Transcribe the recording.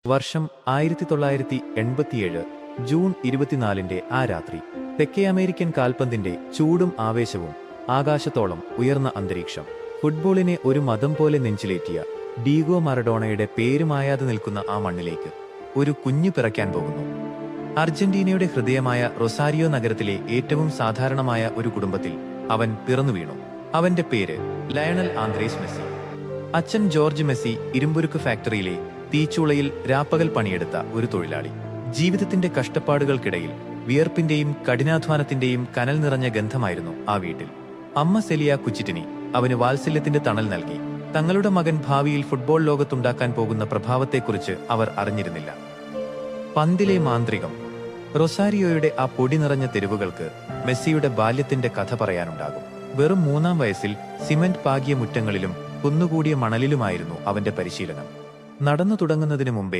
വർഷം 1987 ജൂൺ 24 ആ രാത്രി തെക്കേ അമേരിക്കൻ കാൽപന്തിന്റെ ചൂടും ആവേശവും ആകാശത്തോളം ഉയർന്ന അന്തരീക്ഷം. ഫുട്ബോളിനെ ഒരു മതം പോലെ നെഞ്ചിലേറ്റിയ ഡീഗോ മറഡോണയുടെ പേര് മായാതെ നിൽക്കുന്ന ആ മണ്ണിലേക്ക് ഒരു കുഞ്ഞു പിറക്കാൻ പോകുന്നു. അർജന്റീനയുടെ ഹൃദയമായ റൊസാരിയോ നഗരത്തിലെ ഏറ്റവും സാധാരണമായ ഒരു കുടുംബത്തിൽ അവൻ പിറന്നു വീണു. അവന്റെ പേര് ലയണൽ ആന്ദ്രേസ് മെസ്സി. അച്ഛൻ ജോർജ് മെസ്സി ഇരുമ്പുരുക്ക് ഫാക്ടറിയിലെ തീച്ചൂളയിൽ രാപ്പകൽ പണിയെടുത്ത ഒരു തൊഴിലാളി. ജീവിതത്തിന്റെ കഷ്ടപ്പാടുകൾക്കിടയിൽ വിയർപ്പിന്റെയും കഠിനാധ്വാനത്തിന്റെയും കനൽ നിറഞ്ഞ ഗന്ധമായിരുന്നു ആ വീട്ടിൽ. അമ്മ സെലിയ കുച്ചിറ്റിനി അവന് വാത്സല്യത്തിന്റെ തണൽ നൽകി. തങ്ങളുടെ മകൻ ഭാവിയിൽ ഫുട്ബോൾ ലോകത്തുണ്ടാക്കാൻ പോകുന്ന പ്രഭാവത്തെക്കുറിച്ച് അവർ അറിഞ്ഞിരുന്നില്ല. പന്തിലെ മാന്ത്രികം. റൊസാരിയോയുടെ ആ പൊടി നിറഞ്ഞ തെരുവുകൾക്ക് മെസ്സിയുടെ ബാല്യത്തിന്റെ കഥ പറയാനുണ്ടാകും. വെറും 3-ാം വയസ്സിൽ സിമന്റ് പാകിയ മുറ്റങ്ങളിലും കുന്നുകൂടിയ മണലിലുമായിരുന്നു അവന്റെ പരിശീലനം. നടന്നു തുടങ്ങുന്നതിനു മുമ്പേ